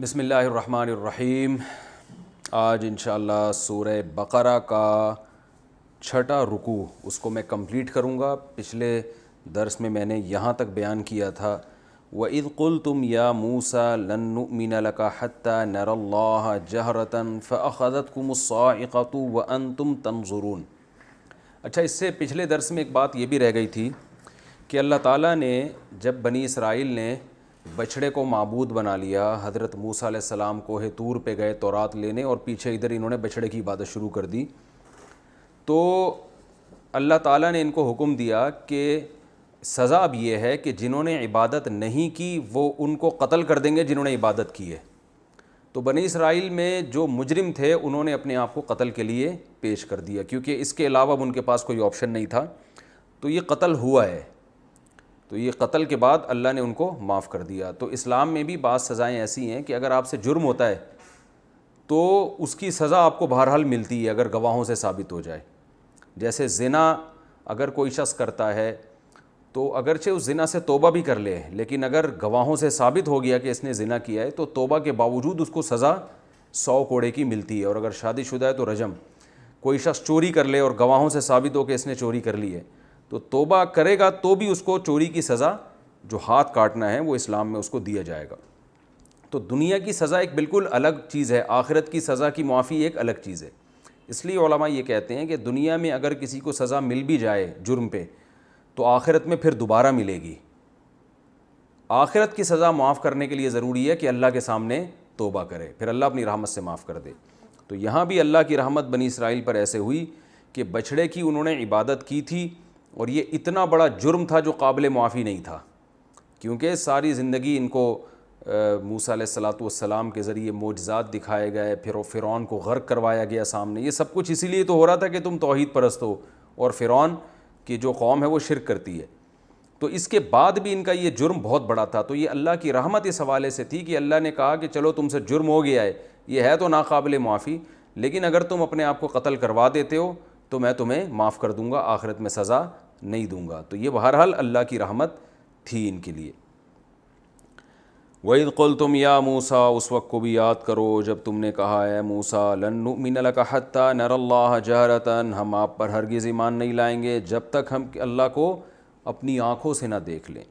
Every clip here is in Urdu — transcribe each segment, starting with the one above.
بسم اللہ الرحمن الرحیم۔ آج انشاءاللہ سورہ بقرہ کا چھٹا رکوع اس کو میں کمپلیٹ کروں گا۔ پچھلے درس میں نے یہاں تک بیان کیا تھا وَإِذْ قُلْتُمْ يَا مُوسَىٰ لَن نُّؤْمِنَ لَكَ حَتَّىٰ نَرَى اللَّهَ جَهْرَةً فَأَخَذَتْكُمُ الصَّاعِقَةُ وَأَنْتُمْ تَنظُرُونَ۔ اچھا، اس سے پچھلے درس میں ایک بات یہ بھی رہ گئی تھی کہ اللہ تعالیٰ نے جب بنی اسرائیل نے بچھڑے کو معبود بنا لیا، حضرت موسیٰ علیہ السلام کوہ طور پہ گئے تورات لینے اور پیچھے ادھر انہوں نے بچھڑے کی عبادت شروع کر دی، تو اللہ تعالیٰ نے ان کو حکم دیا کہ سزا اب یہ ہے کہ جنہوں نے عبادت نہیں کی وہ ان کو قتل کر دیں گے جنہوں نے عبادت کی ہے۔ تو بنی اسرائیل میں جو مجرم تھے انہوں نے اپنے آپ کو قتل کے لیے پیش کر دیا، کیونکہ اس کے علاوہ اب ان کے پاس کوئی آپشن نہیں تھا، تو یہ قتل ہوا ہے۔ تو یہ قتل کے بعد اللہ نے ان کو معاف کر دیا۔ تو اسلام میں بھی بعض سزائیں ایسی ہیں کہ اگر آپ سے جرم ہوتا ہے تو اس کی سزا آپ کو بہرحال ملتی ہے اگر گواہوں سے ثابت ہو جائے۔ جیسے زنا اگر کوئی شخص کرتا ہے تو اگرچہ اس زنا سے توبہ بھی کر لے، لیکن اگر گواہوں سے ثابت ہو گیا کہ اس نے زنا کیا ہے تو توبہ کے باوجود اس کو سزا 100 کوڑے کی ملتی ہے، اور اگر شادی شدہ ہے تو رجم۔ کوئی شخص چوری کر لے اور گواہوں سے ثابت ہو کہ اس نے چوری کر لی ہے تو توبہ کرے گا تو بھی اس کو چوری کی سزا جو ہاتھ کاٹنا ہے وہ اسلام میں اس کو دیا جائے گا۔ تو دنیا کی سزا ایک بالکل الگ چیز ہے، آخرت کی سزا کی معافی ایک الگ چیز ہے۔ اس لیے علماء یہ کہتے ہیں کہ دنیا میں اگر کسی کو سزا مل بھی جائے جرم پہ تو آخرت میں پھر دوبارہ ملے گی۔ آخرت کی سزا معاف کرنے کے لیے ضروری ہے کہ اللہ کے سامنے توبہ کرے، پھر اللہ اپنی رحمت سے معاف کر دے۔ تو یہاں بھی اللہ کی رحمت بنی اسرائیل پر ایسے ہوئی کہ بچھڑے کی انہوں نے عبادت کی تھی، اور یہ اتنا بڑا جرم تھا جو قابل معافی نہیں تھا، کیونکہ ساری زندگی ان کو موسیٰ علیہ السلام کے ذریعے معجزات دکھائے گئے، پھر فرعون کو غرق کروایا گیا سامنے۔ یہ سب کچھ اسی لیے تو ہو رہا تھا کہ تم توحید پرست ہو، اور فرعون کی جو قوم ہے وہ شرک کرتی ہے۔ تو اس کے بعد بھی ان کا یہ جرم بہت بڑا تھا، تو یہ اللہ کی رحمت اس حوالے سے تھی کہ اللہ نے کہا کہ چلو تم سے جرم ہو گیا ہے، یہ ہے تو ناقابل معافی، لیکن اگر تم اپنے آپ کو قتل کروا دیتے ہو تو میں تمہیں معاف کر دوں گا، آخرت میں سزا نہیں دوں گا۔ تو یہ بہرحال اللہ کی رحمت تھی ان کے لیے۔ وَإِذْ قُلْتُمْ يَا مُوسَىٰ، اس وقت کو بھی یاد کرو جب تم نے کہا اے موسیٰ لَن نُّؤْمِنَ لَكَ حَتَّىٰ نَرَى اللَّهَ جَهْرَةً، ہم آپ پر ہرگز ایمان نہیں لائیں گے جب تک ہم اللہ کو اپنی آنکھوں سے نہ دیکھ لیں۔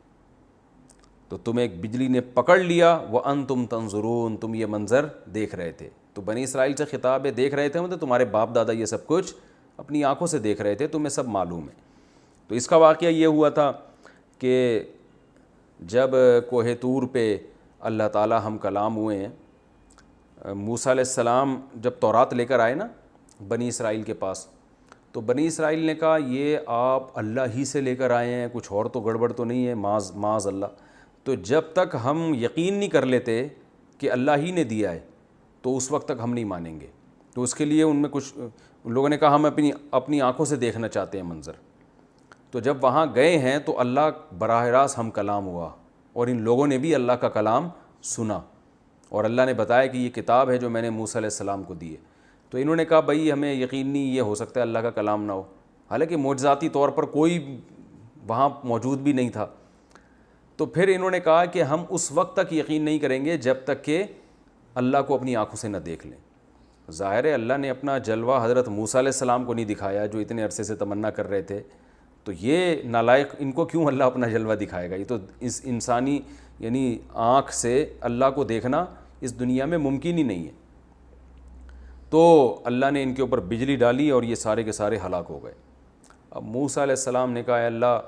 تو تمہیں ایک بجلی نے پکڑ لیا وَأَنْتُمْ تَنظُرُونَ، تم یہ منظر دیکھ رہے تھے۔ تو بنی اسرائیل سے خطاب ہے، دیکھ رہے تھے مطلب تمہارے باپ دادا یہ سب کچھ اپنی آنکھوں سے دیکھ رہے تھے، تمہیں سب معلوم ہے۔ تو اس کا واقعہ یہ ہوا تھا کہ جب کوہ طور پہ اللہ تعالیٰ ہم کلام ہوئے ہیں، موسیٰ علیہ السلام جب تورات لے کر آئے نا بنی اسرائیل کے پاس، تو بنی اسرائیل نے کہا یہ آپ اللہ ہی سے لے کر آئے ہیں، کچھ اور تو گڑبڑ تو نہیں ہے، معاذ اللہ۔ تو جب تک ہم یقین نہیں کر لیتے کہ اللہ ہی نے دیا ہے تو اس وقت تک ہم نہیں مانیں گے۔ تو اس کے لیے ان میں کچھ ان لوگوں نے کہا ہم اپنی آنکھوں سے دیکھنا چاہتے ہیں منظر۔ تو جب وہاں گئے ہیں تو اللہ براہ راست ہم کلام ہوا، اور ان لوگوں نے بھی اللہ کا کلام سنا، اور اللہ نے بتایا کہ یہ کتاب ہے جو میں نے موسیٰ علیہ السلام کو دی ہے۔ تو انہوں نے کہا بھائی ہمیں یقین نہیں، یہ ہو سکتا ہے اللہ کا کلام نہ ہو، حالانکہ معجزاتی طور پر کوئی وہاں موجود بھی نہیں تھا۔ تو پھر انہوں نے کہا کہ ہم اس وقت تک یقین نہیں کریں گے جب تک کہ اللہ کو اپنی آنکھوں سے نہ دیکھ لیں۔ ظاہر ہے اللہ نے اپنا جلوہ حضرت موسیٰ علیہ السلام کو نہیں دکھایا جو اتنے عرصے سے تمنا کر رہے تھے، تو یہ نالائق ان کو کیوں اللہ اپنا جلوہ دکھائے گا؟ یہ تو اس انسانی یعنی آنکھ سے اللہ کو دیکھنا اس دنیا میں ممکن ہی نہیں ہے۔ تو اللہ نے ان کے اوپر بجلی ڈالی اور یہ سارے کے سارے ہلاک ہو گئے۔ اب موسیٰ علیہ السلام نے کہا اے اللہ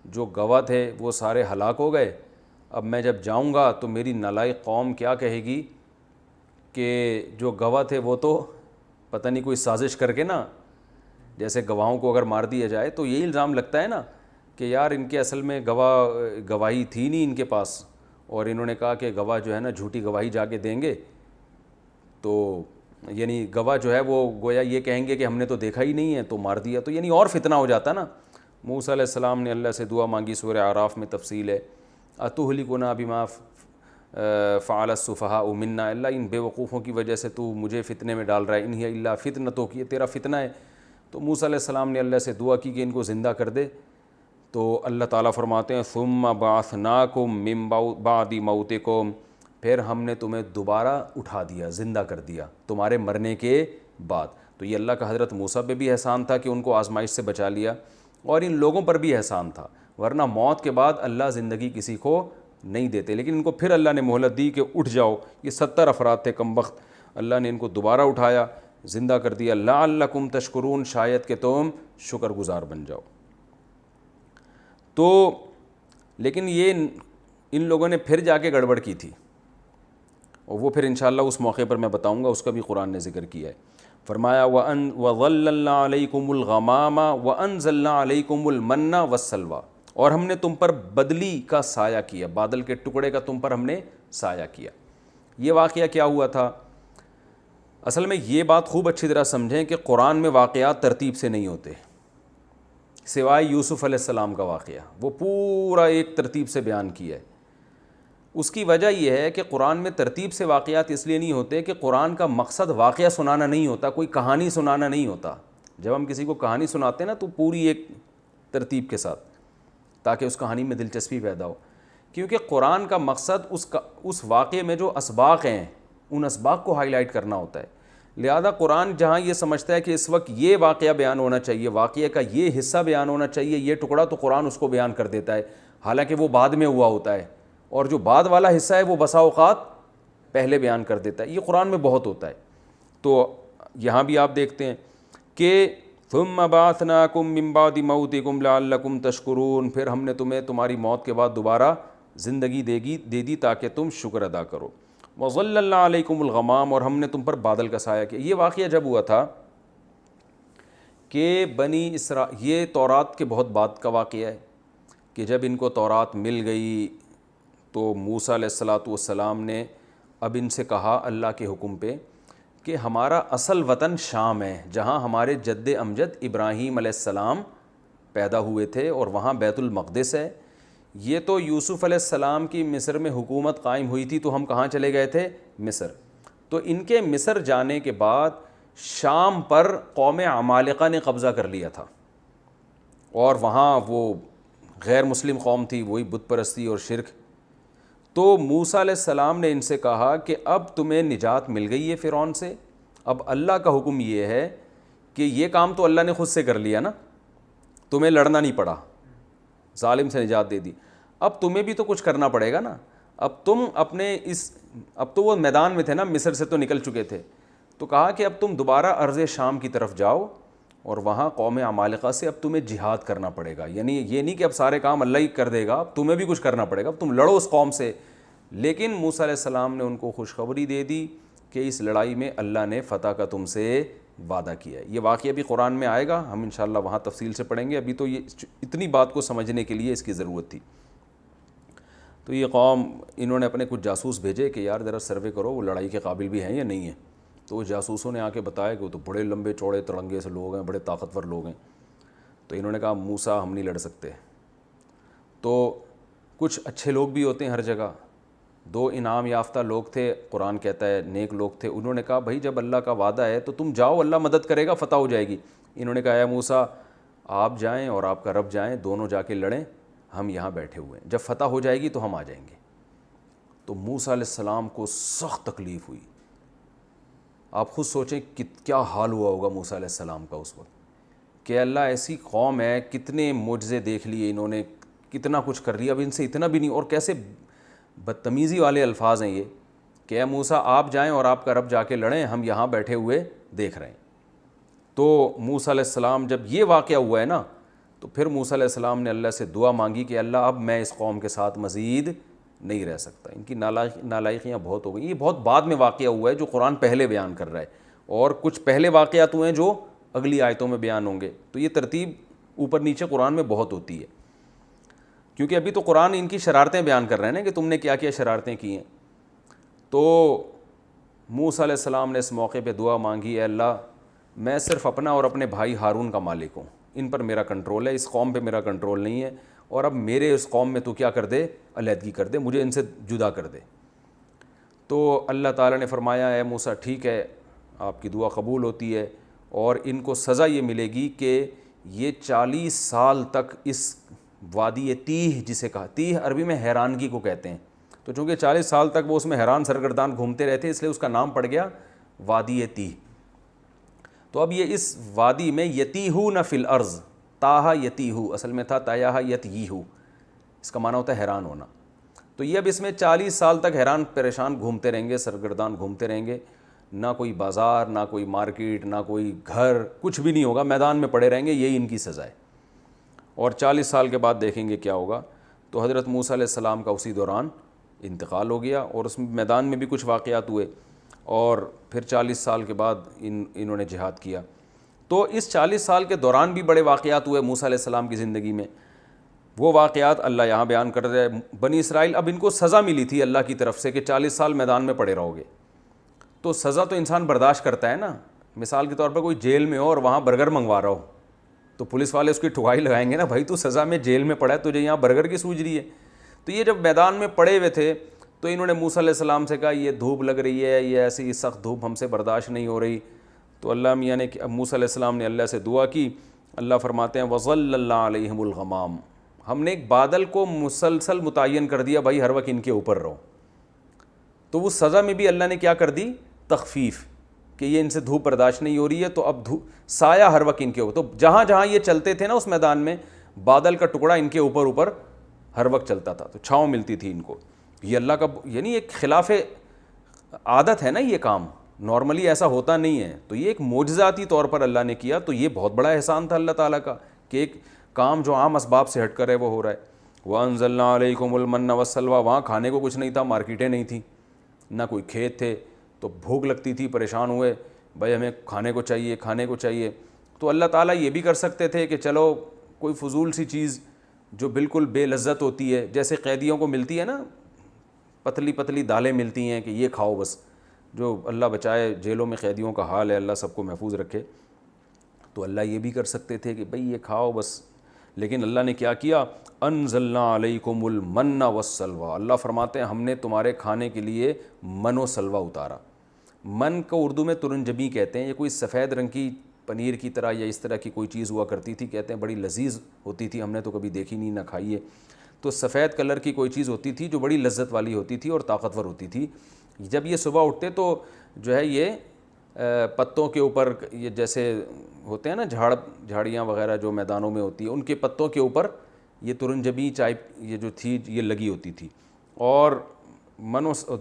جو گواہ تھے وہ سارے ہلاک ہو گئے، اب میں جب جاؤں گا تو میری نالائق قوم کیا کہے گی کہ جو گواہ تھے وہ تو پتہ نہیں کوئی سازش کر کے نا، جیسے گواہوں کو اگر مار دیا جائے تو یہی الزام لگتا ہے نا کہ یار ان کے اصل میں گواہی تھی نہیں ان کے پاس، اور انہوں نے کہا کہ گواہ جو ہے نا جھوٹی گواہی جا کے دیں گے، تو یعنی گواہ جو ہے وہ گویا یہ کہیں گے کہ ہم نے تو دیکھا ہی نہیں ہے تو مار دیا، تو یعنی اور فتنہ ہو جاتا نا۔ موسیٰ علیہ السلام نے اللہ سے دعا مانگی، سورہ اعراف میں تفصیل ہے، اتہلکنا بما فعل السفہاء منا، اللہ ان بے وقوفوں کی وجہ سے تو مجھے فتنے میں ڈال رہا ہے، ان ہی الا فتنتک، یہ تیرا فتنہ ہے۔ تو موسیٰ علیہ السلام نے اللہ سے دعا کی کہ ان کو زندہ کر دے، تو اللہ تعالیٰ فرماتے ہیں ثم بعثناکم من بعد موتکم، پھر ہم نے تمہیں دوبارہ اٹھا دیا, زندہ کر دیا تمہارے مرنے کے بعد. تو یہ اللہ کا حضرت موسیٰ پہ بھی احسان تھا کہ ان کو آزمائش سے بچا لیا, اور ان لوگوں پر بھی احسان تھا, ورنہ موت کے بعد اللہ زندگی کسی کو نہیں دیتے. لیکن ان کو پھر اللہ نے مہلت دی کہ اٹھ جاؤ. یہ 70 افراد تھے کم بخت, اللہ نے ان کو دوبارہ اٹھایا, زندہ کر دیا. لعلکم تشکرون, شاید کہ تم شکر گزار بن جاؤ. تو لیکن یہ ان لوگوں نے پھر جا کے گڑبڑ کی تھی, اور وہ پھر انشاءاللہ اس موقع پر میں بتاؤں گا, اس کا بھی قرآن نے ذکر کیا ہے. فرمایا وَظَلَّلْنَا عَلَيْكُمُ الْغَمَامَ وَأَنزَلْنَا عَلَيْكُمُ الْمَنَّ وَالسَّلْوَىٰ, اور ہم نے تم پر بدلی کا سایہ کیا, بادل کے ٹکڑے کا تم پر ہم نے سایہ کیا. یہ واقعہ کیا ہوا تھا؟ اصل میں یہ بات خوب اچھی طرح سمجھیں کہ قرآن میں واقعات ترتیب سے نہیں ہوتے, سوائے یوسف علیہ السلام کا واقعہ, وہ پورا ایک ترتیب سے بیان کیا ہے. اس کی وجہ یہ ہے کہ قرآن میں ترتیب سے واقعات اس لیے نہیں ہوتے کہ قرآن کا مقصد واقعہ سنانا نہیں ہوتا, کوئی کہانی سنانا نہیں ہوتا. جب ہم کسی کو کہانی سناتے ہیں نا تو پوری ایک ترتیب کے ساتھ, تاکہ اس کہانی میں دلچسپی پیدا ہو. کیونکہ قرآن کا مقصد اس واقعے میں جو اسباق ہیں ان اسباق کو ہائی لائٹ کرنا ہوتا ہے. لہذا قرآن جہاں یہ سمجھتا ہے کہ اس وقت یہ واقعہ بیان ہونا چاہیے, واقعے کا یہ حصہ بیان ہونا چاہیے, یہ ٹکڑا, تو قرآن اس کو بیان کر دیتا ہے, حالانکہ وہ بعد میں ہوا ہوتا ہے, اور جو بعد والا حصہ ہے وہ بسا اوقات پہلے بیان کر دیتا ہے. یہ قرآن میں بہت ہوتا ہے. تو یہاں بھی آپ دیکھتے ہیں کہ ثم بعثناکم من بعد موتکم لعلکم تشکرون, پھر ہم نے تمہیں تمہاری موت کے بعد دوبارہ زندگی دے دی تاکہ تم شکر ادا کرو. وَظَلَّلْنَا عَلَيْكُمُ الْغَمَامَ, اور ہم نے تم پر بادل کا سایہ کیا. یہ واقعہ جب ہوا تھا کہ یہ تورات کے بہت بعد کا واقعہ ہے, کہ جب ان کو تورات مل گئی تو موسیٰ علیہ السلام نے اب ان سے کہا اللہ کے حکم پہ کہ ہمارا اصل وطن شام ہے, جہاں ہمارے جد امجد ابراہیم علیہ السلام پیدا ہوئے تھے, اور وہاں بیت المقدس ہے. یہ تو یوسف علیہ السلام کی مصر میں حکومت قائم ہوئی تھی, تو ہم کہاں چلے گئے تھے؟ مصر. تو ان کے مصر جانے کے بعد شام پر قوم عمالقہ نے قبضہ کر لیا تھا, اور وہاں وہ غیر مسلم قوم تھی, وہی بت پرستی اور شرک. تو موسیٰ علیہ السلام نے ان سے کہا کہ اب تمہیں نجات مل گئی ہے فرعون سے, اب اللہ کا حکم یہ ہے کہ یہ کام تو اللہ نے خود سے کر لیا نا, تمہیں لڑنا نہیں پڑا, ظالم سے نجات دے دی, اب تمہیں بھی تو کچھ کرنا پڑے گا نا. اب تم اب تو وہ میدان میں تھے نا, مصر سے تو نکل چکے تھے, تو کہا کہ اب تم دوبارہ ارض شام کی طرف جاؤ, اور وہاں قوم عمالقہ سے اب تمہیں جہاد کرنا پڑے گا. یعنی یہ نہیں کہ اب سارے کام اللہ ہی کر دے گا, اب تمہیں بھی کچھ کرنا پڑے گا, اب تم لڑو اس قوم سے. لیکن موسیٰ علیہ السلام نے ان کو خوشخبری دے دی کہ اس لڑائی میں اللہ نے فتح کا تم سے وعدہ کیا ہے. یہ واقعہ بھی قرآن میں آئے گا, ہم انشاءاللہ وہاں تفصیل سے پڑھیں گے. ابھی تو یہ اتنی بات کو سمجھنے کے لیے اس کی ضرورت تھی. تو یہ قوم, انہوں نے اپنے کچھ جاسوس بھیجے کہ یار ذرا سروے کرو وہ لڑائی کے قابل بھی ہیں یا نہیں ہیں. تو وہ جاسوسوں نے آ کے بتایا کہ وہ تو بڑے لمبے چوڑے تڑنگے سے لوگ ہیں, بڑے طاقتور لوگ ہیں. تو انہوں نے کہا موسیٰ ہم نہیں لڑ سکتے. تو کچھ اچھے لوگ بھی ہوتے ہیں ہر جگہ, 2 انعام یافتہ لوگ تھے, قرآن کہتا ہے نیک لوگ تھے. انہوں نے کہا بھائی جب اللہ کا وعدہ ہے تو تم جاؤ, اللہ مدد کرے گا, فتح ہو جائے گی. انہوں نے کہا اے موسیٰ آپ جائیں اور آپ کا رب جائیں, دونوں جا کے لڑیں, ہم یہاں بیٹھے ہوئے ہیں, جب فتح ہو جائے گی تو ہم آ جائیں گے. تو موسیٰ علیہ السلام کو سخت تکلیف ہوئی. آپ خود سوچیں کہ کیا حال ہوا ہوگا موسیٰ علیہ السلام کا اس وقت, کہ اللہ ایسی قوم ہے, کتنے معجزے دیکھ لیے انہوں نے, کتنا کچھ کر لیا, اب ان سے اتنا بھی نہیں. اور کیسے بدتمیزی والے الفاظ ہیں یہ کہ اے موسیٰ آپ جائیں اور آپ کا رب جا کے لڑیں, ہم یہاں بیٹھے ہوئے دیکھ رہے ہیں. تو موسیٰ علیہ السلام جب یہ واقعہ ہوا ہے نا, تو پھر موسیٰ علیہ السلام نے اللہ سے دعا مانگی کہ اللہ اب میں اس قوم کے ساتھ مزید نہیں رہ سکتا, ان کی نالائقیاں بہت ہو گئی. یہ بہت بعد میں واقعہ ہوا ہے جو قرآن پہلے بیان کر رہا ہے, اور کچھ پہلے واقعات ہوئے ہیں جو اگلی آیتوں میں بیان ہوں گے. تو یہ ترتیب اوپر نیچے قرآن میں بہت ہوتی ہے, کیونکہ ابھی تو قرآن ان کی شرارتیں بیان کر رہے ہیں نا کہ تم نے کیا کیا شرارتیں کی ہیں. تو موسیٰ علیہ السلام نے اس موقع پہ دعا مانگی, اے اللہ میں صرف اپنا اور اپنے بھائی ہارون کا مالک ہوں, ان پر میرا کنٹرول ہے, اس قوم پہ میرا کنٹرول نہیں ہے, اور اب میرے اس قوم میں تو کیا کر دے, علیحدگی کر دے, مجھے ان سے جدا کر دے. تو اللہ تعالیٰ نے فرمایا اے موسیٰ ٹھیک ہے, آپ کی دعا قبول ہوتی ہے, اور ان کو سزا یہ ملے گی کہ یہ 40 سال تک اس وادی تیہ, جسے کہا تیہ عربی میں حیرانگی کو کہتے ہیں, تو چونکہ 40 سال تک وہ اس میں حیران سرگردان گھومتے رہتے اس لیے اس کا نام پڑ گیا وادی تیہ۔ تو اب یہ اس وادی میں یتیہون فی الارض، تاہا یتیہو اصل میں تھا تایاہا یتیہو، اس کا معنی ہوتا ہے حیران ہونا۔ تو یہ اب اس میں 40 سال تک حیران پریشان گھومتے رہیں گے، سرگردان گھومتے رہیں گے، نہ کوئی بازار، نہ کوئی مارکیٹ، نہ کوئی گھر، کچھ بھی نہیں ہوگا، میدان میں پڑے رہیں گے، یہی ان کی سزا ہے۔ اور 40 سال کے بعد دیکھیں گے کیا ہوگا۔ تو حضرت موسیٰ علیہ السلام کا اسی دوران انتقال ہو گیا، اور اس میدان میں بھی کچھ واقعات ہوئے، اور پھر 40 سال کے بعد انہوں نے جہاد کیا۔ تو اس 40 سال کے دوران بھی بڑے واقعات ہوئے موسیٰ علیہ السلام کی زندگی میں۔ وہ واقعات اللہ یہاں بیان کر رہے ہیں۔ بنی اسرائیل، اب ان کو سزا ملی تھی اللہ کی طرف سے کہ 40 سال میدان میں پڑے رہو گے۔ تو سزا تو انسان برداشت کرتا ہے نا، مثال کے طور پر کوئی جیل میں ہو اور وہاں برگر منگوا رہا ہو تو پولیس والے اس کی ٹھکائی لگائیں گے نا، بھائی تو سزا میں جیل میں پڑا ہے، تجھے یہاں برگر کی سوج رہی ہے۔ تو یہ جب میدان میں پڑے ہوئے تھے تو انہوں نے موسیٰ علیہ السلام سے کہا یہ دھوپ لگ رہی ہے، یہ ایسی سخت دھوپ ہم سے برداشت نہیں ہو رہی۔ تو اللہ میاں نے موسیٰ علیہ السلام نے اللہ سے دعا کی، اللہ فرماتے ہیں وَظَلَّلْنَا عَلَيْهِمُ الْغَمَامَ، ہم نے ایک بادل کو مسلسل متعین کر دیا، بھائی ہر وقت ان کے اوپر رہو۔ تو وہ سزا میں بھی اللہ نے کیا کر دی؟ تخفیف، کہ یہ ان سے دھوپ برداشت نہیں ہو رہی ہے تو اب سایہ ہر وقت ان کے اوپر۔ تو جہاں جہاں یہ چلتے تھے نا اس میدان میں، بادل کا ٹکڑا ان کے اوپر ہر وقت چلتا تھا، تو چھاؤں ملتی تھی ان کو۔ یہ اللہ کا یعنی ایک خلاف عادت ہے نا یہ کام، نارملی ایسا ہوتا نہیں ہے۔ تو یہ ایک معجزاتی طور پر اللہ نے کیا، تو یہ بہت بڑا احسان تھا اللہ تعالیٰ کا کہ ایک کام جو عام اسباب سے ہٹ کر ہے وہ ہو رہا ہے۔ وَأَنزَلْنَا عَلَيْكُمُ الْمَنَّ وَالسَّلْوَىٰ، وہاں کھانے کو کچھ نہیں تھا، مارکیٹیں نہیں تھیں، نہ کوئی کھیت تھے، تو بھوک لگتی تھی، پریشان ہوئے، بھائی ہمیں کھانے کو چاہیے، کھانے کو چاہیے۔ تو اللہ تعالیٰ یہ بھی کر سکتے تھے کہ چلو کوئی فضول سی چیز جو بالکل بے لذت ہوتی ہے، جیسے قیدیوں کو ملتی ہے نا پتلی پتلی دالیں ملتی ہیں کہ یہ کھاؤ بس، جو اللہ بچائے جیلوں میں قیدیوں کا حال ہے، اللہ سب کو محفوظ رکھے۔ تو اللہ یہ بھی کر سکتے تھے کہ بھئی یہ کھاؤ بس، لیکن اللہ نے کیا کیا؟ انزلنا علیکم المن والسلویٰ، اللہ فرماتے ہیں ہم نے تمہارے کھانے کے لیے من و سلوہ اتارا۔ من کو اردو میں ترنجبی کہتے ہیں، یہ کوئی سفید رنگ کی پنیر کی طرح یا اس طرح کی کوئی چیز ہوا کرتی تھی، کہتے ہیں بڑی لذیذ ہوتی تھی، ہم نے تو کبھی دیکھی نہیں، نہ کھائی ہے۔ تو سفید کلر کی کوئی چیز ہوتی تھی جو بڑی لذت والی ہوتی تھی اور طاقتور ہوتی تھی۔ جب یہ صبح اٹھتے تو جو ہے یہ پتوں کے اوپر، یہ جیسے ہوتے ہیں نا جھاڑیاں وغیرہ جو میدانوں میں ہوتی ہیں، ان کے پتوں کے اوپر یہ ترنجبی چائے یہ جو تھی یہ لگی ہوتی تھی۔ اور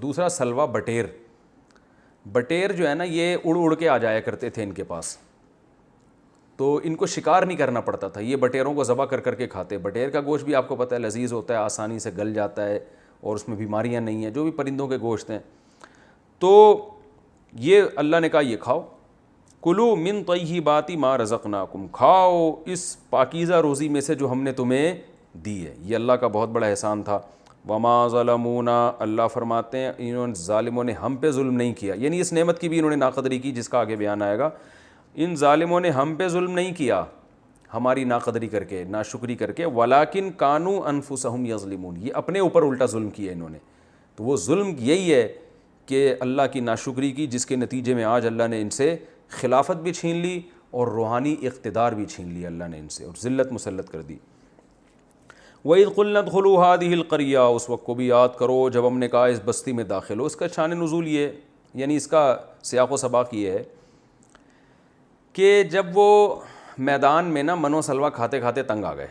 دوسرا سلوہ بٹیر جو ہے نا یہ اڑ اڑ کے آ جایا کرتے تھے ان کے پاس، تو ان کو شکار نہیں کرنا پڑتا تھا، یہ بٹیروں کو ذبح کر کے کھاتے۔ بٹیر کا گوشت بھی آپ کو پتہ ہے لذیذ ہوتا ہے، آسانی سے گل جاتا ہے اور اس میں بیماریاں نہیں ہیں، جو بھی پرندوں کے گوشت ہیں۔ تو یہ اللہ نے کہا یہ کھاؤ، کلوا من طیبات ما رزقناکم، کھاؤ اس پاکیزہ روزی میں سے جو ہم نے تمہیں دی ہے۔ یہ اللہ کا بہت بڑا احسان تھا۔ وما ظلمونا، اللہ فرماتے ہیں انہوں ظالموں نے ہم پہ ظلم نہیں کیا، یعنی اس نعمت کی بھی انہوں نے ناقدری کی جس کا آگے بیان آئے گا۔ ان ظالموں نے ہم پہ ظلم نہیں کیا ہماری ناقدری کر کے، ناشکری کر کے، ولیکن کانوا انفسہم یظلمون، یہ اپنے اوپر الٹا ظلم کیا انہوں نے۔ تو وہ ظلم یہی ہے کہ اللہ کی ناشکری کی، جس کے نتیجے میں آج اللہ نے ان سے خلافت بھی چھین لی اور روحانی اقتدار بھی چھین لیا اللہ نے ان سے، اور ذلت مسلط کر دی۔ وَإِذْ قُلْنَا ادْخُلُوا هَٰذِهِ الْقَرْيَةَ، اس وقت کو بھی یاد کرو جب ہم نے کہا اس بستی میں داخل ہو۔ اس کا شان نزول یہ یعنی اس کا سیاق و سباق یہ ہے کہ جب وہ میدان میں نا من و سلوہ کھاتے کھاتے تنگ آ گئے،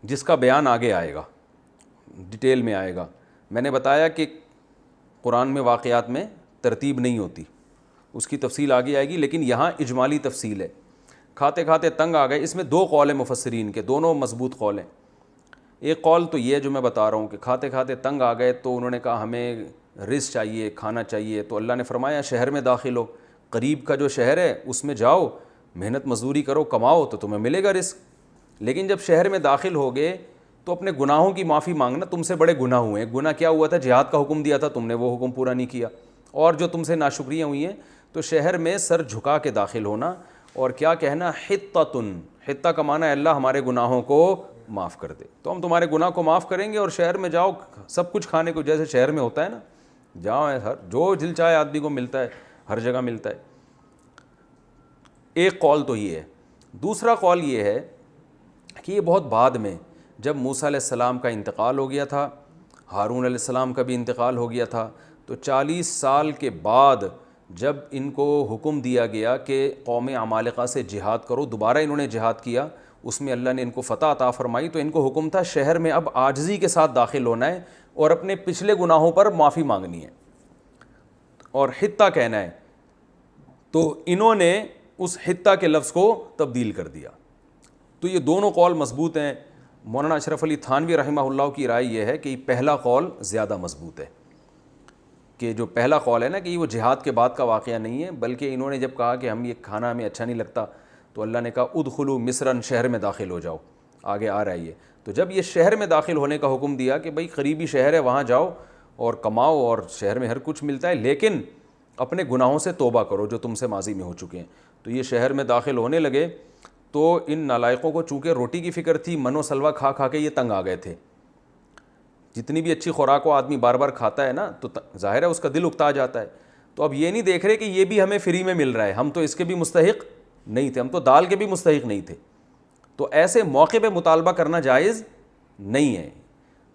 جس کا بیان آگے آئے گا، ڈیٹیل میں آئے گا۔ میں نے بتایا کہ قرآن میں واقعات میں ترتیب نہیں ہوتی، اس کی تفصیل آگے آئے گی، لیکن یہاں اجمالی تفصیل ہے۔ کھاتے کھاتے تنگ آ گئے، اس میں دو قول ہیں مفسرین کے، دونوں مضبوط قول ہیں۔ ایک قول تو یہ جو میں بتا رہا ہوں کہ کھاتے کھاتے تنگ آ گئے تو انہوں نے کہا ہمیں رزق چاہیے، کھانا چاہیے، تو اللہ نے فرمایا شہر میں داخل ہو، قریب کا جو شہر ہے اس میں جاؤ، محنت مزدوری کرو، کماؤ تو تمہیں ملے گا رزق۔ لیکن جب شہر میں داخل ہو گئے تو اپنے گناہوں کی معافی مانگنا، تم سے بڑے گناہ ہوئے ہیں۔ گناہ کیا ہوا تھا؟ جہاد کا حکم دیا تھا تم نے، وہ حکم پورا نہیں کیا، اور جو تم سے ناشکریاں ہوئی ہیں۔ تو شہر میں سر جھکا کے داخل ہونا اور کیا کہنا؟ حطۃ، حطہ کا معنی ہے اللہ ہمارے گناہوں کو معاف کر دے، تو ہم تمہارے گناہ کو معاف کریں گے، اور شہر میں جاؤ سب کچھ کھانے کو، جیسے شہر میں ہوتا ہے نا، جاؤ ہر جو دل چاہے آدمی کو ملتا ہے، ہر جگہ ملتا ہے۔ ایک قول تو یہ ہے۔ دوسرا قول یہ ہے کہ یہ بہت بعد میں، جب موسیٰ علیہ السلام کا انتقال ہو گیا تھا، ہارون علیہ السلام کا بھی انتقال ہو گیا تھا. تو 40 سال کے بعد جب ان کو حکم دیا گیا کہ قوم عمالقہ سے جہاد کرو، دوبارہ انہوں نے جہاد کیا، اس میں اللہ نے ان کو فتح عطا فرمائی. تو ان کو حکم تھا شہر میں اب عاجزی کے ساتھ داخل ہونا ہے اور اپنے پچھلے گناہوں پر معافی مانگنی ہے اور حتہ کہنا ہے. تو انہوں نے اس حتہ کے لفظ کو تبدیل کر دیا. تو یہ دونوں قول مضبوط ہیں. مولانا اشرف علی تھانوی رحمہ اللہ کی رائے یہ ہے کہ پہلا قول زیادہ مضبوط ہے، کہ جو پہلا قول ہے نا کہ وہ جہاد کے بعد کا واقعہ نہیں ہے، بلکہ انہوں نے جب کہا کہ ہم یہ کھانا ہمیں اچھا نہیں لگتا تو اللہ نے کہا ادخلوا مصرن، شہر میں داخل ہو جاؤ. آگے آ رہا ہے یہ. تو جب یہ شہر میں داخل ہونے کا حکم دیا کہ بھئی قریبی شہر ہے وہاں جاؤ اور کماؤ اور شہر میں ہر کچھ ملتا ہے، لیکن اپنے گناہوں سے توبہ کرو جو تم سے ماضی میں ہو چکے ہیں. تو یہ شہر میں داخل ہونے لگے تو ان نالائقوں کو چونکہ روٹی کی فکر تھی، من و سلوہ کھا کھا کے یہ تنگ آ گئے تھے. جتنی بھی اچھی خوراک کو آدمی بار بار کھاتا ہے نا تو ظاہر ہے اس کا دل اکتا جاتا ہے. تو اب یہ نہیں دیکھ رہے کہ یہ بھی ہمیں فری میں مل رہا ہے، ہم تو اس کے بھی مستحق نہیں تھے، ہم تو دال کے بھی مستحق نہیں تھے. تو ایسے موقع پہ مطالبہ کرنا جائز نہیں ہے.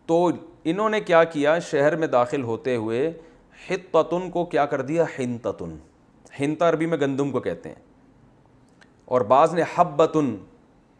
تو انہوں نے کیا کیا، شہر میں داخل ہوتے ہوئے حطتن کو کیا کر دیا، حنتتن. حنتا عربی میں گندم کو کہتے ہیں، اور بعض نے حبتن،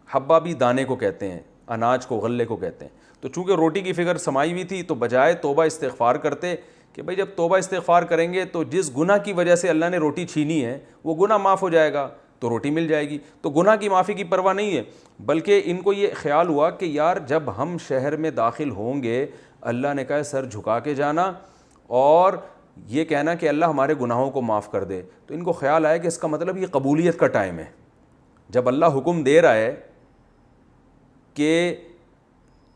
حبہ بھی دانے کو کہتے ہیں، اناج کو، غلے کو کہتے ہیں. تو چونکہ روٹی کی فکر سمائی ہوئی تھی تو بجائے توبہ استغفار کرتے کہ بھئی جب توبہ استغفار کریں گے تو جس گناہ کی وجہ سے اللہ نے روٹی چھینی ہے وہ گناہ معاف ہو جائے گا تو روٹی مل جائے گی. تو گناہ کی معافی کی پرواہ نہیں ہے، بلکہ ان کو یہ خیال ہوا کہ یار جب ہم شہر میں داخل ہوں گے اللہ نے کہا سر جھکا کے جانا اور یہ کہنا کہ اللہ ہمارے گناہوں کو معاف کر دے. تو ان کو خیال آیا کہ اس کا مطلب یہ قبولیت کا ٹائم ہے. جب اللہ حکم دے رہا ہے کہ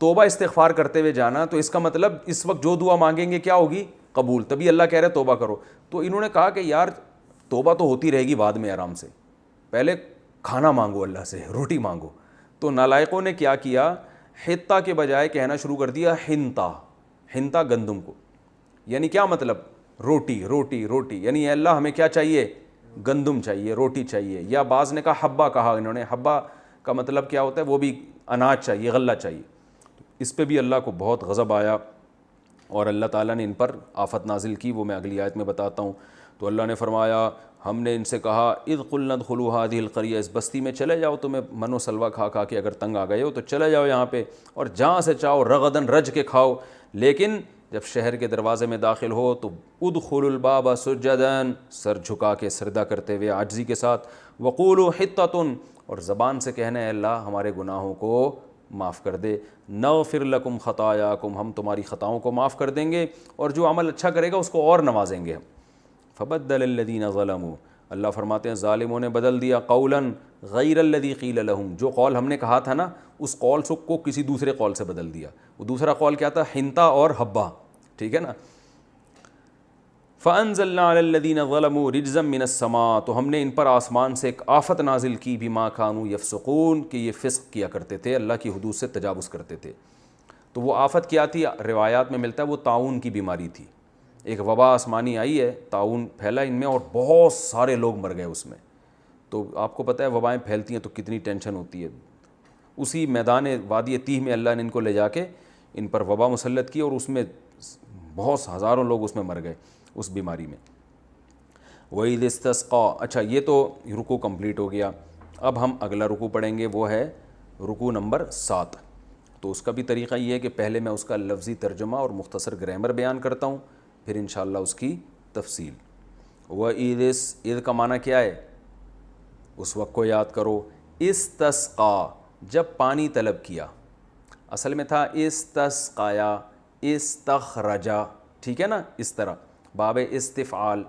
توبہ استغفار کرتے ہوئے جانا تو اس کا مطلب اس وقت جو دعا مانگیں گے کیا ہوگی، قبول. تبھی اللہ کہہ رہے توبہ کرو. تو انہوں نے کہا کہ یار توبہ تو ہوتی رہے گی بعد میں آرام سے، پہلے کھانا مانگو اللہ سے، روٹی مانگو. تو نالائقوں نے کیا کیا، حتہ کے بجائے کہنا شروع کر دیا حنتا. حنتا گندم کو، یعنی کیا مطلب، روٹی روٹی روٹی، یعنی اے اللہ ہمیں کیا چاہیے، گندم چاہیے، روٹی چاہیے. یا بعض نے کہا حبہ کہا انہوں نے. حبہ کا مطلب کیا ہوتا ہے، وہ بھی اناج چاہیے، غلہ چاہیے. اس پہ بھی اللہ کو بہت غضب آیا اور اللہ تعالیٰ نے ان پر آفت نازل کی، وہ میں اگلی آیت میں بتاتا ہوں. تو اللہ نے فرمایا ہم نے ان سے کہا اذ قلنا ادخلوا هذه القرية، اس بستی میں چلے جاؤ، تمہیں من و سلوہ کھا کھا کے اگر تنگ آ گئے ہو تو چلے جاؤ یہاں پہ اور جہاں سے چاہو رغدن رج کے کھاؤ، لیکن جب شہر کے دروازے میں داخل ہو تو ادخلوا الباب سجداً، سر جھکا کے سجدہ کرتے ہوئے عاجزی کے ساتھ، وقولوا حطۃ، اور زبان سے کہنا ہے اللہ ہمارے گناہوں کو معاف کر دے، نغفر لکم خطایاکم، ہم تمہاری خطاؤں کو معاف کر دیں گے اور جو عمل اچھا کرے گا اس کو اور نوازیں گے ہم. فبدل الذین ظلموا، اللہ فرماتے ہیں ظالموں نے بدل دیا، قولا غیر الذی قیل لہم، جو قول ہم نے کہا تھا نا اس قول کو کسی دوسرے قول سے بدل دیا. وہ دوسرا قول کیا تھا، حنتا اور حبہ، ٹھیک ہے نا. فَأَنزَلْنَا عَلَى الَّذِينَ ظَلَمُوا رِجْزًا مِّنَ السَّمَاءِ، تو ہم نے ان پر آسمان سے ایک آفت نازل کی، بِمَا كَانُوا يَفْسُقُونَ، کہ یہ فسق کیا کرتے تھے، اللہ کی حدود سے تجاوز کرتے تھے. تو وہ آفت کیا تھی، روایات میں ملتا ہے وہ طاعون کی بیماری تھی. ایک وبا آسمانی آئی ہے، طاعون پھیلا ان میں اور بہت سارے لوگ مر گئے اس میں. تو آپ کو پتہ ہے وبائیں پھیلتی ہیں تو کتنی ٹینشن ہوتی ہے. اسی میدان وادی تیہ میں اللہ نے ان کو لے جا کے ان پر وبا مسلط کی اور اس میں بہت ہزاروں لوگ اس میں مر گئے اس بیماری میں. وَإِذِ اسْتَسْقَىٰ، اچھا یہ تو رکوع کمپلیٹ ہو گیا. اب ہم اگلا رکوع پڑھیں گے، وہ ہے رکوع نمبر 7. تو اس کا بھی طریقہ یہ ہے کہ پہلے میں اس کا لفظی ترجمہ اور مختصر گرامر بیان کرتا ہوں، پھر انشاءاللہ اس کی تفصیل. وَإِذِ، اِذ کا معنی کیا ہے، اس وقت کو یاد کرو. استسقا، جب پانی طلب کیا، اصل میں تھا استسقایا، استخرجا، ٹھیک ہے نا، اس طرح باب استفعال،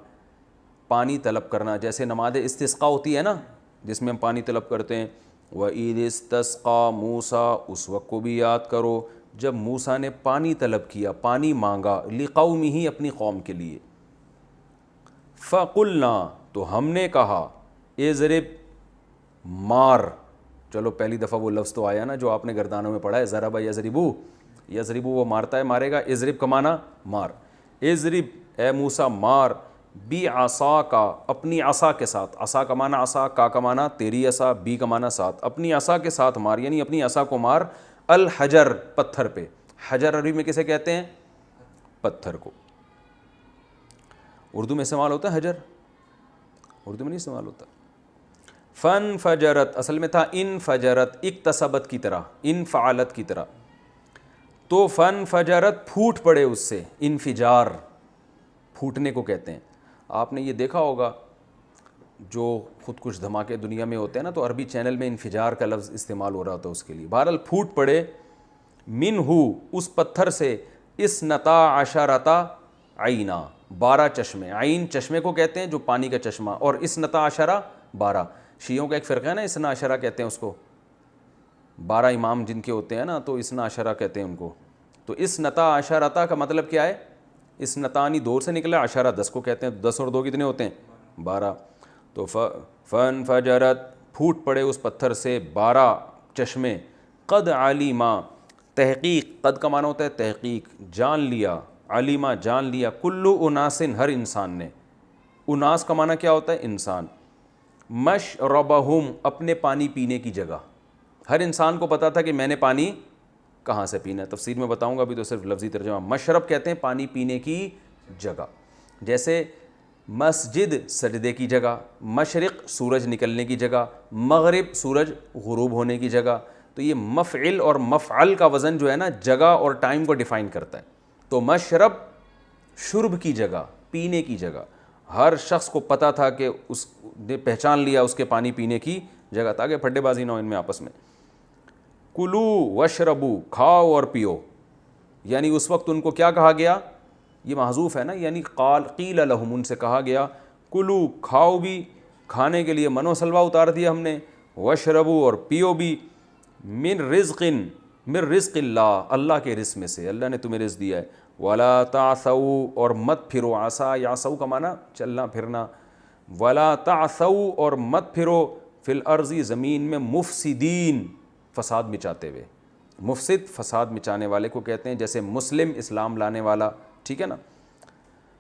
پانی طلب کرنا. جیسے نماز استسقا ہوتی ہے نا جس میں ہم پانی طلب کرتے ہیں. وَإِذِ اسْتَسْقَىٰ مُوسَىٰ، اس وقت کو بھی یاد کرو جب موسیٰ نے پانی طلب کیا، پانی مانگا، لِقَوْمِهِ، اپنی قوم کے لیے. فَقُلْنَا، تو ہم نے کہا، اضرب، مار. چلو پہلی دفعہ وہ لفظ تو آیا نا جو آپ نے گردانوں میں پڑھا ہے، ضرب یضربو، یضربو وہ مارتا ہے مارے گا، اضرب کا معنی مار. اضرب اے موسیٰ مار، بی عصا کا، اپنی عصا کے ساتھ. عصا کا معنی عصا، کا معنی تیری عصا، بی کا معنی ساتھ. اپنی عصا کے ساتھ مار، یعنی اپنی عصا کو مار. الحجر، پتھر پہ. حجر عربی میں کسے کہتے ہیں، پتھر کو. اردو میں استعمال ہوتا ہے حجر, اردو میں نہیں استعمال ہوتا. فن فجرت اصل میں تھا ان فجرت, اکتسبت کی طرح, ان فعالت کی طرح. تو فن فجرت پھوٹ پڑے اس سے, انفجار پھوٹنے کو کہتے ہیں. آپ نے یہ دیکھا ہوگا جو خود کچھ دھماکے دنیا میں ہوتے ہیں نا, تو عربی چینل میں انفجار کا لفظ استعمال ہو رہا ہوتا ہے اس کے لیے. بہرحال پھوٹ پڑے منہ اس پتھر سے, اثنتا عشرتا عینا, 12 چشمے. عین چشمے کو کہتے ہیں جو پانی کا چشمہ, اور اثنتا عشرہ 12. شیعوں کا ایک فرقہ ہے نا اثنا عشرہ کہتے ہیں اس کو, 12 امام جن کے ہوتے ہیں نا, تو اثنا عشرہ کہتے ہیں ان کو. تو اثنتا عشرتا کا مطلب کیا ہے؟ اثنتانی 2 سے نکلا, عشرہ 10 کو کہتے ہیں. 10 اور 2 کتنے ہوتے ہیں؟ 12. تو فن فجرت پھوٹ پڑے اس پتھر سے 12 چشمے. قد علیما, تحقیق, قد کا معنی ہوتا ہے تحقیق, جان لیا, علیما جان لیا, کلو اناسن ہر انسان نے. اناس کا معنی کیا ہوتا ہے؟ انسان. مشربہم اپنے پانی پینے کی جگہ, ہر انسان کو پتا تھا کہ میں نے پانی کہاں سے پینا ہے. تفسیر میں بتاؤں گا, ابھی تو صرف لفظی ترجمہ. مشرب کہتے ہیں پانی پینے کی جگہ, جیسے مسجد سجدے کی جگہ, مشرق سورج نکلنے کی جگہ, مغرب سورج غروب ہونے کی جگہ. تو یہ مفعل اور مفعل کا وزن جو ہے نا, جگہ اور ٹائم کو ڈیفائن کرتا ہے. تو مشرب شرب کی جگہ, پینے کی جگہ. ہر شخص کو پتہ تھا کہ اس نے پہچان لیا اس کے پانی پینے کی جگہ, تاکہ پھڈے بازی نہ ہو ان میں آپس میں. کلو وشربو, کھاؤ اور پیو. یعنی اس وقت ان کو کیا کہا گیا؟ یہ محذوف ہے نا, یعنی قیل لہم, ان سے کہا گیا کلو, کھاؤ بھی, کھانے کے لیے منو سلوا اتار دیا ہم نے, وشربو اور پیو بھی, من رزق اللہ, اللہ کے رزق میں سے, اللہ نے تمہیں رزق دیا ہے. ولا تعثوا, اور مت پھرو, عصا یعصوا کا معنی چلنا پھرنا. ولا تعثوا, اور مت پھرو, فی الارض زمین میں, مفسدین فساد مچاتے ہوئے. مفسد فساد مچانے والے کو کہتے ہیں, جیسے مسلم اسلام لانے والا, ٹھیک ہے نا.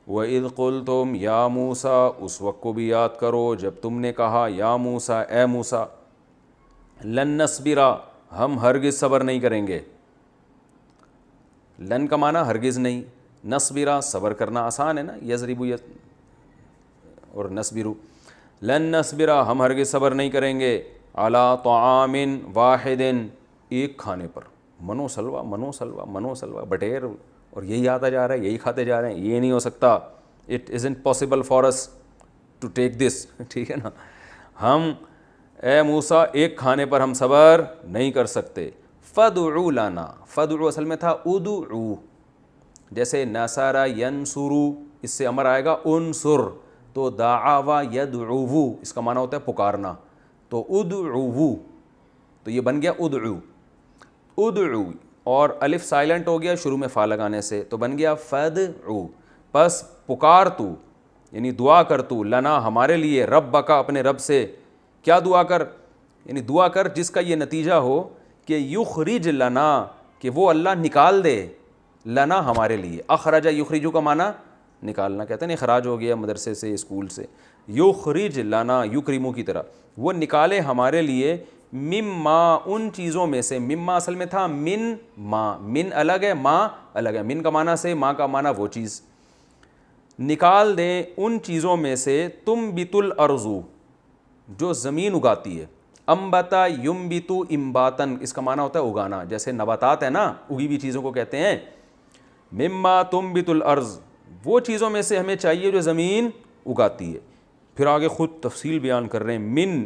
وَإِذْ قُلْتُمْ یا موسیٰ, اس وقت کو بھی یاد کرو جب تم نے کہا یا موسیٰ, اے موسیٰ, لن نصبرا, ہم ہرگز صبر نہیں کریں گے. لن کا معنی ہرگز نہیں, نصبرا صبر کرنا آسان ہے نا, یضربو اور نصبرو. لن نصبرا, ہم ہرگز صبر نہیں کریں گے, علی طعام واحد, ایک کھانے پر. منو سلوا منو سلوا منو سلوا, بٹیر, اور یہی آتا جا رہا ہے, یہی کھاتے جا رہے ہیں, یہ نہیں ہو سکتا. It isn't possible for us to take this, ٹھیک ہے نا. ہم اے موسیٰ ایک کھانے پر ہم صبر نہیں کر سکتے. فدعو لنا, فدعو اصل میں تھا ادعو, جیسے نصر ینصرو, اس سے امر آئے گا انصر, تو دعا یدعو, اس کا معنی ہوتا ہے پکارنا. تو ادعو, تو یہ بن گیا ادعو. ادعو, اور الف سائلنٹ ہو گیا شروع میں فا لگانے سے, تو بن گیا فدعو. پس پکار تو, یعنی دعا کر تو, لنا ہمارے لیے, ربک اپنے رب سے. کیا دعا کر؟ یعنی دعا کر جس کا یہ نتیجہ ہو کہ یخرج لنا, کہ وہ اللہ نکال دے, لنا ہمارے لیے. اخرج یخرجو کا معنی نکالنا, کہتے ہیں اخراج ہو گیا مدرسے سے, اسکول سے. یخرج لنا, یکرمو کی طرح, وہ نکالے ہمارے لیے, مما, ان چیزوں میں سے. مما اصل میں تھا من ما, من الگ ہے, ما الگ ہے. من کا معنی سے, ما کا معنی وہ چیز. نکال دیں ان چیزوں میں سے, تم بت الارض, جو زمین اگاتی ہے. امبتا یمبتو امباتن, اس کا معنی ہوتا ہے اگانا, جیسے نباتات ہے نا, اگی ہوئی چیزوں کو کہتے ہیں. مما تنبت الارض, وہ چیزوں میں سے ہمیں چاہیے جو زمین اگاتی ہے. پھر آگے خود تفصیل بیان کر رہے ہیں. من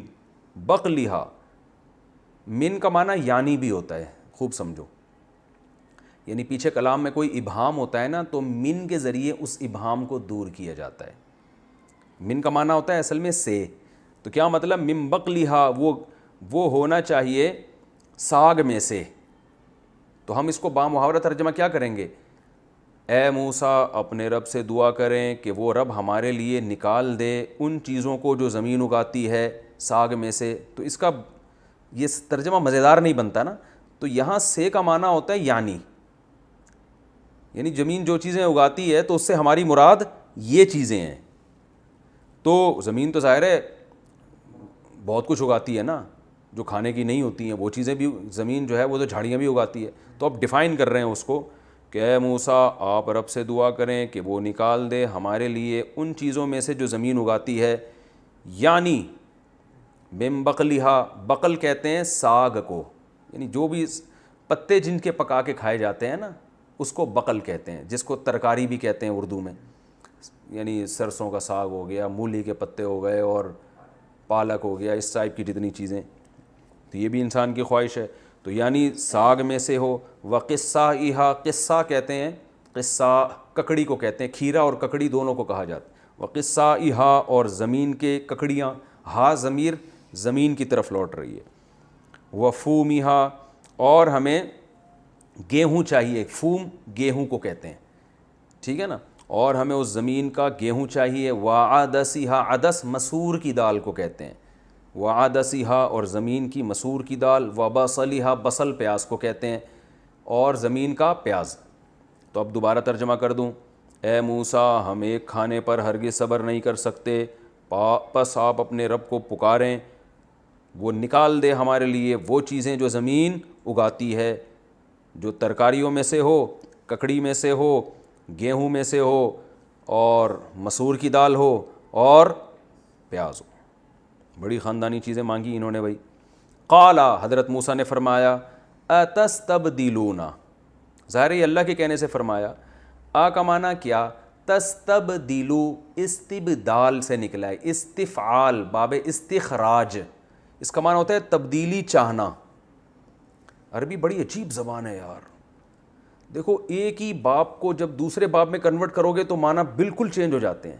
بقلہا, من کا معنی یعنی بھی ہوتا ہے, خوب سمجھو. یعنی پیچھے کلام میں کوئی ابہام ہوتا ہے نا, تو من کے ذریعے اس ابہام کو دور کیا جاتا ہے. من کا معنی ہوتا ہے اصل میں سے, تو کیا مطلب؟ من بقلہا, وہ ہونا چاہیے ساگ میں سے. تو ہم اس کو بامحاورہ ترجمہ کیا کریں گے؟ اے موسیٰ اپنے رب سے دعا کریں کہ وہ رب ہمارے لیے نکال دے ان چیزوں کو جو زمین اگاتی ہے ساگ میں سے. تو اس کا یہ ترجمہ مزیدار نہیں بنتا نا. تو یہاں سے کا معنی ہوتا ہے یعنی زمین جو چیزیں اگاتی ہے تو اس سے ہماری مراد یہ چیزیں ہیں. تو زمین تو ظاہر ہے بہت کچھ اگاتی ہے نا, جو کھانے کی نہیں ہوتی ہیں وہ چیزیں بھی زمین جو ہے وہ تو جھاڑیاں بھی اگاتی ہے. تو اب ڈیفائن کر رہے ہیں اس کو کہ اے موسیٰ آپ رب سے دعا کریں کہ وہ نکال دے ہمارے لیے ان چیزوں میں سے جو زمین اگاتی ہے، یعنی من بقلہا، بقل کہتے ہیں ساگ کو، یعنی جو بھی پتے جن کے پکا کے کھائے جاتے ہیں نا اس کو بقل کہتے ہیں، جس کو ترکاری بھی کہتے ہیں اردو میں، یعنی سرسوں کا ساگ ہو گیا، مولی کے پتے ہو گئے اور پالک ہو گیا، اس ٹائپ کی جتنی چیزیں، تو یہ بھی انسان کی خواہش ہے، تو یعنی ساگ میں سے ہو۔ وقصائہا، قصہ کہتے ہیں، قصہ ککڑی کو کہتے ہیں، کھیرا اور ککڑی دونوں کو کہا جاتا ہے۔ وقصائہا، اور زمین کے ککڑیاں، ہا ضمیر زمین کی طرف لوٹ رہی ہے۔ وفومہا، اور ہمیں گیہوں چاہیے، فوم گیہوں کو کہتے ہیں، ٹھیک ہے نا، اور ہمیں اس زمین کا گیہوں چاہیے۔ وعدسہا، عدس مسور کی دال کو کہتے ہیں، وعدسہا، اور زمین کی مسور کی دال۔ وبصلہا، بصل پیاز کو کہتے ہیں، اور زمین کا پیاز۔ تو اب دوبارہ ترجمہ کر دوں، اے موسیٰ ہم ایک کھانے پر ہرگز صبر نہیں کر سکتے، پس آپ اپنے رب کو پکاریں وہ نکال دے ہمارے لیے وہ چیزیں جو زمین اگاتی ہے، جو ترکاریوں میں سے ہو، ککڑی میں سے ہو، گیہوں میں سے ہو، اور مسور کی دال ہو، اور پیاز ہو۔ بڑی خاندانی چیزیں مانگی انہوں نے بھائی۔ قالا، حضرت موسیٰ نے فرمایا، اتستبدلون، ظاہر ہے اللہ کے کہنے سے فرمایا، کا معنی کیا، تستبدلو استبدال سے نکلا ہے، استفعال باب استخراج، اس کا معنی ہوتا ہے تبدیلی چاہنا۔ عربی بڑی عجیب زبان ہے یار، دیکھو ایک ہی باب کو جب دوسرے باب میں کنورٹ کرو گے تو معنی بالکل چینج ہو جاتے ہیں،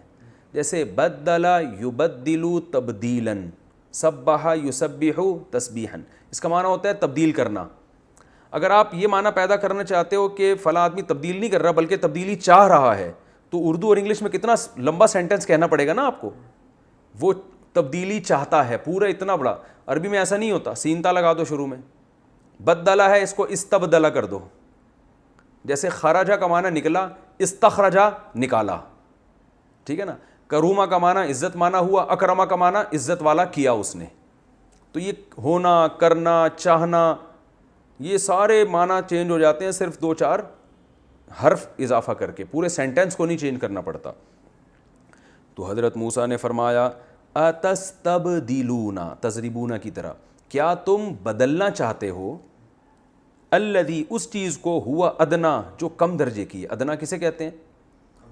جیسے بدل یبدلو تبدیلا، سبح یسبح تسبیحا، اس کا معنی ہوتا ہے تبدیل کرنا۔ اگر آپ یہ معنی پیدا کرنا چاہتے ہو کہ فلاں آدمی تبدیل نہیں کر رہا بلکہ تبدیلی چاہ رہا ہے، تو اردو اور انگلش میں کتنا لمبا سینٹنس کہنا پڑے گا نا آپ کو، وہ تبدیلی چاہتا ہے، پورا اتنا بڑا۔ عربی میں ایسا نہیں ہوتا، سینتا لگا دو شروع میں، بدلہ ہے اس کو استبدلہ کر دو، جیسے خرجہ کا معنی نکلا، استخرجہ نکالا، ٹھیک ہے نا۔ کرومہ کا معنی عزت مانا ہوا، اکرمہ کا معنی عزت والا کیا اس نے، تو یہ ہونا، کرنا، چاہنا، یہ سارے معنی چینج ہو جاتے ہیں صرف دو چار حرف اضافہ کر کے، پورے سینٹنس کو نہیں چینج کرنا پڑتا۔ تو حضرت موسیٰ نے فرمایا، اتستبدلون، تضربون کی طرح، کیا تم بدلنا چاہتے ہو، الذی، اس چیز کو، ہوا ادنا، جو کم درجے کی ہے۔ ادنا کسے کہتے ہیں؟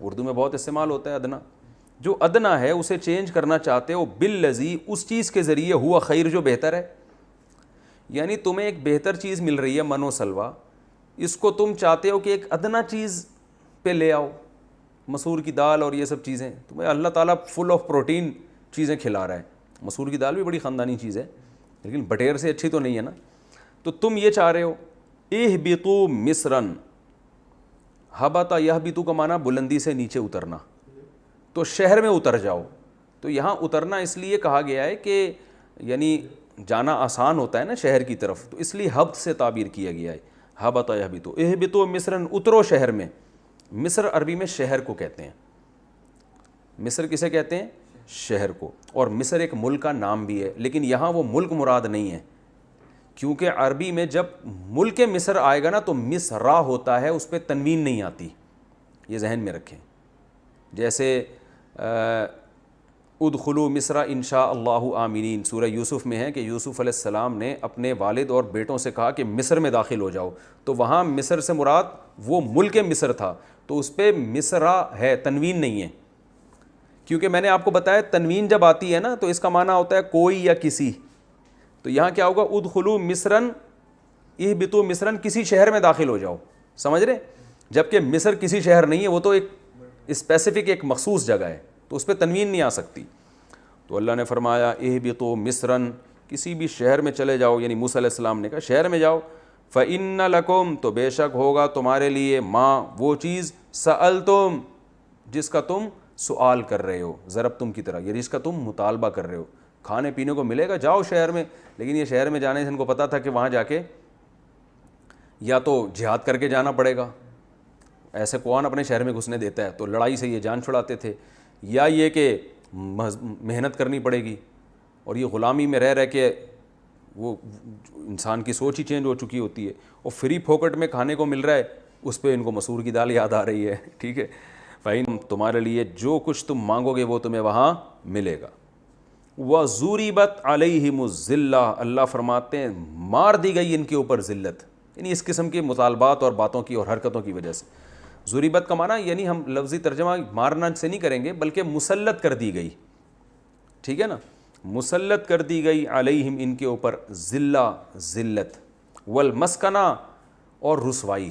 اردو میں بہت استعمال ہوتا ہے ادنا، جو ادنا ہے اسے چینج کرنا چاہتے ہو، بالذی، اس چیز کے ذریعے، ہوا خیر، جو بہتر ہے، یعنی تمہیں ایک بہتر چیز مل رہی ہے من و سلوہ، اس کو تم چاہتے ہو کہ ایک ادنا چیز پہ لے آؤ، مسور کی دال اور یہ سب چیزیں، تمہیں اللہ تعالیٰ فل آف پروٹین چیزیں کھلا رہا ہے۔ مسور کی دال بھی بڑی خاندانی چیز ہے لیکن بٹیر سے اچھی تو نہیں ہے نا، تو تم یہ چاہ رہے ہو، اہبطوا مصرن، ہبط یہبط کا معنی بلندی سے نیچے اترنا، تو شہر میں اتر جاؤ۔ تو یہاں اترنا اس لیے کہا گیا ہے کہ یعنی جانا آسان ہوتا ہے نا شہر کی طرف، تو اس لیے ہبط سے تعبیر کیا گیا ہے، ہبط یہبط، اہبطوا مصرن، اترو شہر میں۔ مصر عربی میں شہر کو کہتے ہیں، مصر کسے کہتے ہیں؟ شہر کو، اور مصر ایک ملک کا نام بھی ہے، لیکن یہاں وہ ملک مراد نہیں ہے، کیونکہ عربی میں جب ملک مصر آئے گا نا تو مصرا ہوتا ہے، اس پہ تنوین نہیں آتی، یہ ذہن میں رکھیں۔ جیسے ادخلوا مصر انشاء اللہ آمنین، سورہ یوسف میں ہے کہ یوسف علیہ السلام نے اپنے والد اور بیٹوں سے کہا کہ مصر میں داخل ہو جاؤ، تو وہاں مصر سے مراد وہ ملک مصر تھا، تو اس پہ مصرا ہے، تنوین نہیں ہے، کیونکہ میں نے آپ کو بتایا تنوین جب آتی ہے نا تو اس کا معنی ہوتا ہے کوئی یا کسی، تو یہاں کیا ہوگا، ادخلوا مصرن، اہبطوا مصرن، کسی شہر میں داخل ہو جاؤ، سمجھ رہے؟ جبکہ مصر کسی شہر نہیں ہے، وہ تو ایک اسپیسیفک ایک مخصوص جگہ ہے، تو اس پہ تنوین نہیں آ سکتی۔ تو اللہ نے فرمایا اہبطوا مصرن، کسی بھی شہر میں چلے جاؤ، یعنی موسیٰ علیہ السلام نے کہا شہر میں جاؤ، فإن لکم، تو بے شک ہوگا تمہارے لیے، ما، وہ چیز، سألتم، جس کا تم سوال کر رہے ہو، ضربتم کی طرح، یعنی جس کا تم مطالبہ کر رہے ہو، کھانے پینے کو ملے گا، جاؤ شہر میں۔ لیکن یہ شہر میں جانے سے ان کو پتہ تھا کہ وہاں جا کے یا تو جہاد کر کے جانا پڑے گا، ایسے کون اپنے شہر میں گھسنے دیتا ہے، تو لڑائی سے یہ جان چھڑاتے تھے، یا یہ کہ محنت کرنی پڑے گی، اور یہ غلامی میں رہ کے وہ انسان کی سوچ ہی چینج ہو چکی ہوتی ہے، اور فری پھوکٹ میں کھانے کو مل رہا ہے اس پہ ان کو مسور کی دال یاد آ رہی ہے. ٹھیک ہے, فَإِن تمہارے لیے جو کچھ تم مانگو گے وہ تمہیں وہاں ملے گا. وَضُرِبَتْ عَلَيْهِمُ الذِّلَّةُ, اللہ فرماتے ہیں مار دی گئی ان کے اوپر ذلت, یعنی اس قسم کے مطالبات اور باتوں کی اور حرکتوں کی وجہ سے. ضریبت کا معنی یعنی ہم لفظی ترجمہ مارنا سے نہیں کریں گے بلکہ مسلط کر دی گئی. ٹھیک ہے نا, مسلط کر دی گئی علیہم ان کے اوپر ذلہ ذلت, والمسکنہ اور رسوائی.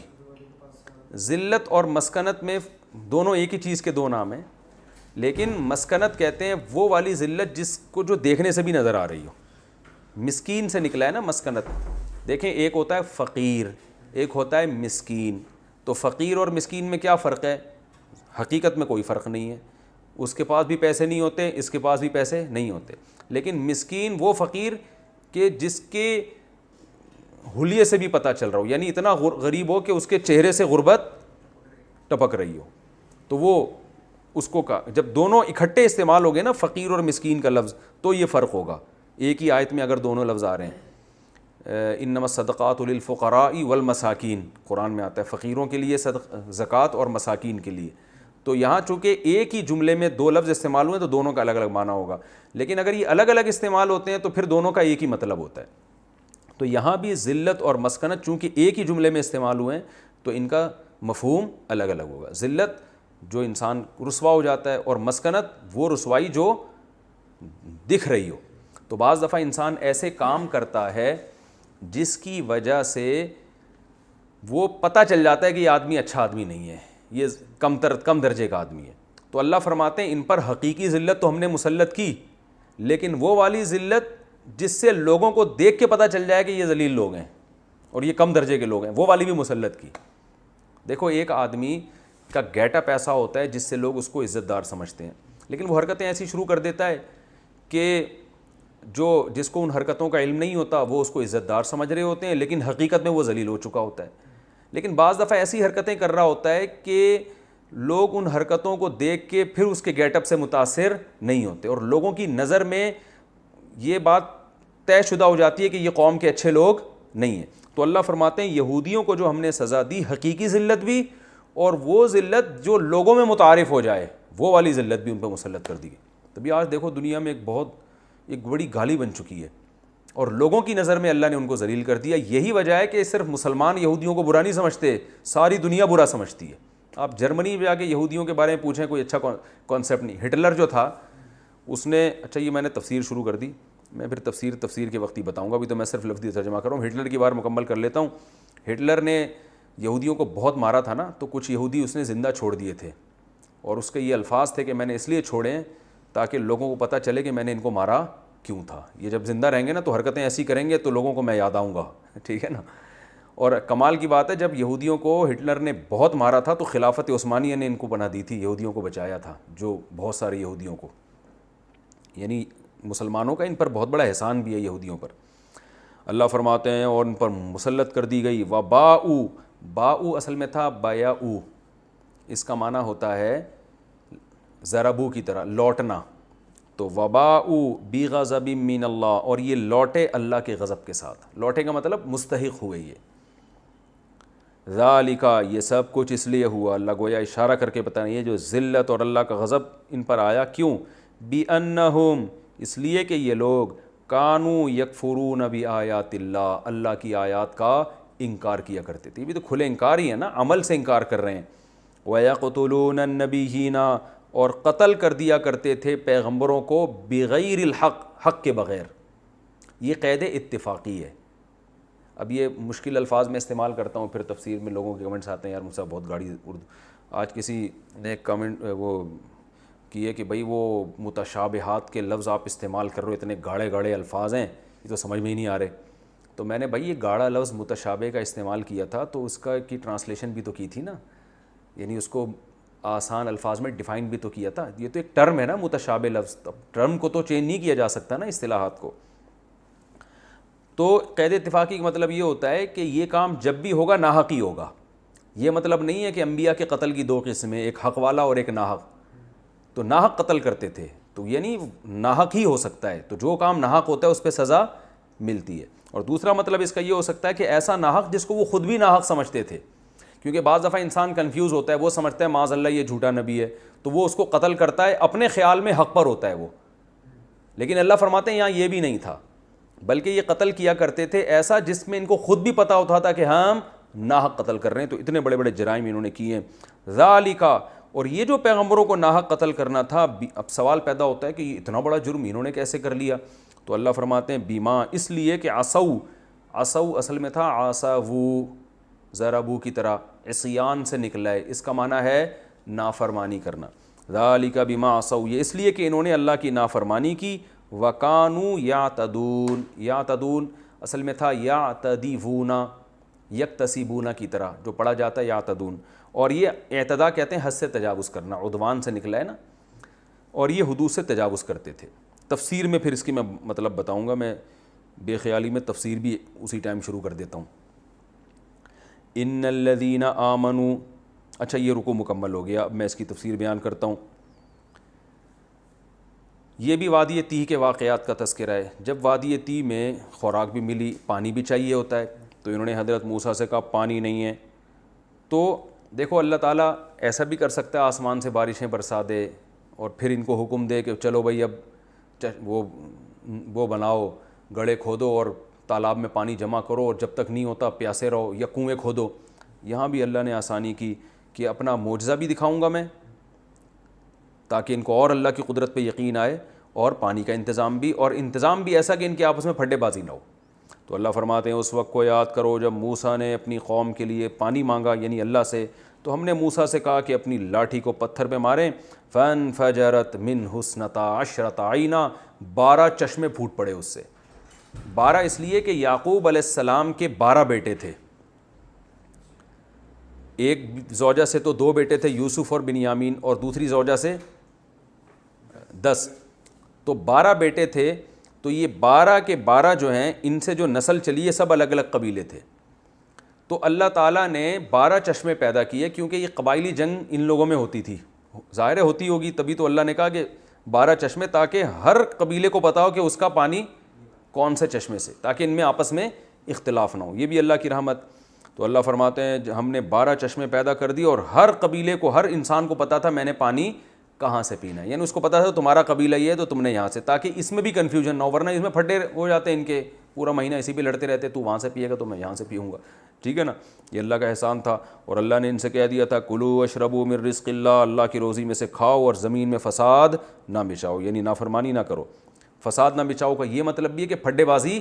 ذلت اور مسکنت میں دونوں ایک ہی چیز کے دو نام ہیں, لیکن مسکنت کہتے ہیں وہ والی ذلت جس کو جو دیکھنے سے بھی نظر آ رہی ہو. مسکین سے نکلا ہے نا مسکنت. دیکھیں ایک ہوتا ہے فقیر, ایک ہوتا ہے مسکین. تو فقیر اور مسکین میں کیا فرق ہے؟ حقیقت میں کوئی فرق نہیں ہے. اس کے پاس بھی پیسے نہیں ہوتے, اس کے پاس بھی پیسے نہیں ہوتے. لیکن مسکین وہ فقیر کہ جس کے حلیے سے بھی پتہ چل رہا ہو, یعنی اتنا غریب ہو کہ اس کے چہرے سے غربت ٹپک رہی ہو. تو وہ اس کو جب دونوں اکٹھے استعمال ہو گئے نا فقیر اور مسکین کا لفظ, تو یہ فرق ہوگا. ایک ہی آیت میں اگر دونوں لفظ آ رہے ہیں, انما الصدقات للفقراء والمساکین, قرآن میں آتا ہے فقیروں کے لیے زکوٰۃ اور مساکین کے لیے. تو یہاں چونکہ ایک ہی جملے میں دو لفظ استعمال ہوئے تو دونوں کا الگ الگ معنی ہوگا, لیکن اگر یہ الگ الگ استعمال ہوتے ہیں تو پھر دونوں کا ایک ہی مطلب ہوتا ہے. تو یہاں بھی ذلت اور مسکنت چونکہ ایک ہی جملے میں استعمال ہوئے ہیں تو ان کا مفہوم الگ الگ ہوگا. ذلت جو انسان رسوا ہو جاتا ہے, اور مسکنت وہ رسوائی جو دکھ رہی ہو. تو بعض دفعہ انسان ایسے کام کرتا ہے جس کی وجہ سے وہ پتہ چل جاتا ہے کہ یہ آدمی اچھا آدمی نہیں ہے, یہ کم درجے کا آدمی ہے. تو اللہ فرماتے ہیں ان پر حقیقی ذلت تو ہم نے مسلط کی, لیکن وہ والی ذلت جس سے لوگوں کو دیکھ کے پتہ چل جائے کہ یہ ذلیل لوگ ہیں اور یہ کم درجے کے لوگ ہیں, وہ والی بھی مسلط کی. دیکھو ایک آدمی کا گیٹ اپ ایسا ہوتا ہے جس سے لوگ اس کو عزت دار سمجھتے ہیں, لیکن وہ حرکتیں ایسی شروع کر دیتا ہے کہ جس کو ان حرکتوں کا علم نہیں ہوتا وہ اس کو عزت دار سمجھ رہے ہوتے ہیں, لیکن حقیقت میں وہ ذلیل ہو چکا ہوتا ہے. لیکن بعض دفعہ ایسی حرکتیں کر رہا ہوتا ہے کہ لوگ ان حرکتوں کو دیکھ کے پھر اس کے گیٹ اپ سے متاثر نہیں ہوتے, اور لوگوں کی نظر میں یہ بات طے شدہ ہو جاتی ہے کہ یہ قوم کے اچھے لوگ نہیں ہیں. تو اللہ فرماتے ہیں یہودیوں کو جو ہم نے سزا دی حقیقی ذلت بھی, اور وہ ذلت جو لوگوں میں متعارف ہو جائے وہ والی ذلت بھی ان پہ مسلط کر دی گئی. تبھی آج دیکھو دنیا میں ایک بڑی گالی بن چکی ہے, اور لوگوں کی نظر میں اللہ نے ان کو ذلیل کر دیا. یہی وجہ ہے کہ صرف مسلمان یہودیوں کو برا نہیں سمجھتے, ساری دنیا برا سمجھتی ہے. آپ جرمنی میں جا کے یہودیوں کے بارے میں پوچھیں, کوئی اچھا کانسیپٹ نہیں. ہٹلر جو تھا اس نے, اچھا یہ میں نے تفسیر شروع کر دی, میں پھر تفسیر کے وقت ہی بتاؤں گا, ابھی تو میں صرف لفظی ترجمہ کر رہا ہوں. ہٹلر کی بار مکمل کر لیتا ہوں. ہٹلر نے یہودیوں کو بہت مارا تھا نا, تو کچھ یہودی اس نے زندہ چھوڑ دیے تھے, اور اس کے یہ الفاظ تھے کہ میں نے اس لیے چھوڑے تاکہ لوگوں کو پتہ چلے کہ میں نے ان کو مارا کیوں تھا. یہ جب زندہ رہیں گے نا تو حرکتیں ایسی کریں گے تو لوگوں کو میں یاد آؤں گا. ٹھیک ہے نا. اور کمال کی بات ہے جب یہودیوں کو ہٹلر نے بہت مارا تھا تو خلافت عثمانیہ نے ان کو پناہ دی تھی, یہودیوں کو بچایا تھا, جو بہت سارے یہودیوں کو, یعنی مسلمانوں کا ان پر بہت بڑا احسان بھی ہے یہودیوں پر. اللہ فرماتے ہیں اور ان پر مسلط کر دی گئی. وباؤ, باؤ اصل میں تھا بیاؤ, اس کا معنی ہوتا ہے ضربو کی طرح لوٹنا. تو وباؤ بغضب من اللہ, اور یہ لوٹے اللہ کے غضب کے ساتھ. لوٹے کا مطلب مستحق ہوئے. یہ ذالک, یہ سب کچھ اس لیے ہوا, اللہ گویا اشارہ کر کے بتائیں یہ جو ذلت اور اللہ کا غضب ان پر آیا کیوں, بِأَنَّهُمْ, اس لیے کہ یہ لوگ کانوا یکفرون بآیات اللہ, اللہ کی آیات کا انکار کیا کرتے تھے. یہ بھی تو کھلے انکار ہی ہے نا, عمل سے انکار کر رہے ہیں. وَيَقْتُلُونَ النَّبِيِّينَ, اور قتل کر دیا کرتے تھے پیغمبروں کو بغیر الحق, حق کے بغیر. یہ قید اتفاقی ہے. اب یہ مشکل الفاظ میں استعمال کرتا ہوں, پھر تفسیر میں لوگوں کے کمنٹس آتے ہیں یار مجھ سے بہت گاڑی اردو. آج کسی نے کمنٹ وہ کیے کہ بھائی وہ متشابہات کے لفظ آپ استعمال کر رہے ہو, اتنے گاڑے الفاظ ہیں یہ تو سمجھ میں ہی نہیں آ رہے. تو میں نے بھائی یہ گاڑا لفظ متشابہ کا استعمال کیا تھا تو اس کی ٹرانسلیشن بھی تو کی تھی نا, یعنی اس کو آسان الفاظ میں ڈیفائن بھی تو کیا تھا. یہ تو ایک ٹرم ہے نا متشابہ لفظ, ٹرم کو تو چینج نہیں کیا جا سکتا نا, اصطلاحات کو. تو قید اتفاقی کا مطلب یہ ہوتا ہے کہ یہ کام جب بھی ہوگا ناحق ہی ہوگا. یہ مطلب نہیں ہے کہ انبیاء کے قتل کی دو قسمیں, ایک حق والا اور ایک ناحق. تو ناحق قتل کرتے تھے تو یعنی ناحق ہی ہو سکتا ہے, تو جو کام ناحق ہوتا ہے اس پہ سزا ملتی ہے. اور دوسرا مطلب اس کا یہ ہو سکتا ہے کہ ایسا ناحق جس کو وہ خود بھی ناحق سمجھتے تھے, کیونکہ بعض دفعہ انسان کنفیوز ہوتا ہے، وہ سمجھتا ہے معاذ اللہ یہ جھوٹا نبی ہے، تو وہ اس کو قتل کرتا ہے، اپنے خیال میں حق پر ہوتا ہے وہ، لیکن اللہ فرماتے ہیں یہاں یہ بھی نہیں تھا، بلکہ یہ قتل کیا کرتے تھے ایسا جس میں ان کو خود بھی پتہ ہوتا تھا کہ ہم ناحق قتل کر رہے ہیں، تو اتنے بڑے بڑے جرائم انہوں نے کیے ہیں۔ ذالک، اور یہ جو پیغمبروں کو ناحق قتل کرنا تھا، اب سوال پیدا ہوتا ہے کہ یہ اتنا بڑا جرم انہوں نے کیسے کر لیا؟ تو اللہ فرماتے ہیں بیما، اس لیے کہ عصو اصل میں تھا عصوا ضربوا کی طرح، عصیان سے نکلا ہے، اس کا معنی ہے نافرمانی کرنا۔ ذالک بما عصوا، یہ اس لیے کہ انہوں نے اللہ کی نافرمانی کی، وکانوا یعتدون، یعتدون اصل میں تھا یعتدیون، یکتسبون کی طرح جو پڑھا جاتا ہے یعتدون، اور یہ اعتدا کہتے ہیں حد سے تجاوز کرنا، عدوان سے نکلا ہے نا، اور یہ حدود سے تجاوز کرتے تھے۔ تفسیر میں پھر اس کی میں مطلب بتاؤں گا، میں بے خیالی میں تفسیر بھی اسی ٹائم شروع کر دیتا ہوں۔ ان الذین آمنوا، اچھا یہ رکوع مکمل ہو گیا، اب میں اس کی تفسیر بیان کرتا ہوں۔ یہ بھی وادی تیہ کے واقعات کا تذکرہ ہے۔ جب وادی تیہ میں خوراک بھی ملی، پانی بھی چاہیے ہوتا ہے، تو انہوں نے حضرت موسیٰ سے کہا پانی نہیں ہے، تو دیکھو اللہ تعالیٰ ایسا بھی کر سکتا ہے آسمان سے بارشیں برسا دے اور پھر ان کو حکم دے کہ چلو بھائی اب وہ بناؤ، گڑھے کھودو اور تالاب میں پانی جمع کرو، اور جب تک نہیں ہوتا پیاسے رہو، یا کنویں کھودو۔ یہاں بھی اللہ نے آسانی کی کہ اپنا معجزہ بھی دکھاؤں گا میں تاکہ ان کو اور اللہ کی قدرت پہ یقین آئے، اور پانی کا انتظام بھی، اور انتظام بھی ایسا کہ ان کے آپس میں پھڈے بازی نہ ہو۔ تو اللہ فرماتے ہیں اس وقت کو یاد کرو جب موسیٰ نے اپنی قوم کے لیے پانی مانگا، یعنی اللہ سے، تو ہم نے موسیٰ سے کہا کہ اپنی لاٹھی کو پتھر پہ ماریں، فانفجرت منہ اثنتا عشرۃ عینا، 12 چشمے پھوٹ پڑے اس سے۔ 12 اس لیے کہ یعقوب علیہ السلام کے 12 بیٹے تھے، ایک زوجہ سے تو 2 بیٹے تھے یوسف اور بنیامین، اور دوسری زوجہ سے 10، تو 12 بیٹے تھے۔ تو یہ 12 کے 12 جو ہیں، ان سے جو نسل چلی ہے سب الگ الگ قبیلے تھے، تو اللہ تعالیٰ نے 12 چشمے پیدا کیے، کیونکہ یہ قبائلی جنگ ان لوگوں میں ہوتی تھی، ظاہر ہوتی ہوگی، تبھی تو اللہ نے کہا کہ 12 چشمے، تاکہ ہر قبیلے کو پتا ہو کہ اس کا پانی کون سے چشمے سے، تاکہ ان میں آپس میں اختلاف نہ ہو۔ یہ بھی اللہ کی رحمت۔ تو اللہ فرماتے ہیں ہم نے 12 چشمے پیدا کر دی، اور ہر قبیلے کو، ہر انسان کو پتا تھا میں نے پانی کہاں سے پینا ہے، یعنی اس کو پتا تھا تمہارا قبیلہ یہ ہے تو تم نے یہاں سے، تاکہ اس میں بھی کنفیوژن نہ ہو، ورنہ اس میں پھڈے ہو جاتے ہیں ان کے، پورا مہینہ اسی پہ لڑتے رہتے، تو وہاں سے پیے گا تو میں یہاں سے پیوں گا، ٹھیک ہے نا۔ یہ اللہ کا احسان تھا، اور اللہ نے ان سے کہہ دیا تھا کلوا واشربوا من رزق اللہ، اللہ کی روزی میں سے کھاؤ اور زمین میں فساد نہ بچاؤ، یعنی نافرمانی نہ کرو۔ فساد نہ بچاؤ کا یہ مطلب بھی ہے کہ پھڈے بازی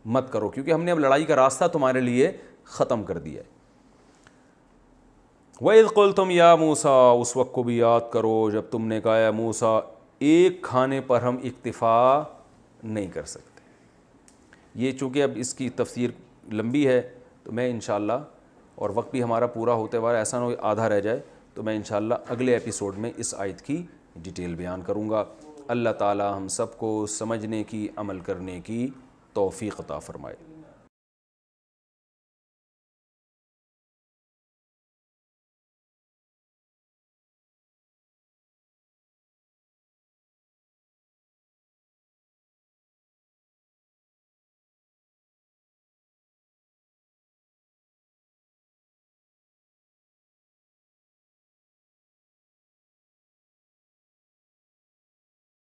مت کرو، کیونکہ ہم نے اب لڑائی کا راستہ تمہارے لیے ختم کر دیا ہے۔ وَإِذْ قُلْتُمْ يَا مُوسَىٰ، اس وقت کو بھی یاد کرو جب تم نے کہا یا موسیٰ ایک کھانے پر ہم اکتفا نہیں کر سکتے۔ یہ چونکہ اب اس کی تفسیر لمبی ہے، تو میں انشاءاللہ، اور وقت بھی ہمارا پورا ہوتے ہوئے ایسا نہ ہو آدھا رہ جائے، تو میں انشاءاللہ اگلے ایپیسوڈ میں اس آیت کی ڈیٹیل بیان کروں گا۔ اللہ تعالی ہم سب کو سمجھنے کی، عمل کرنے کی توفیق عطا فرمائے۔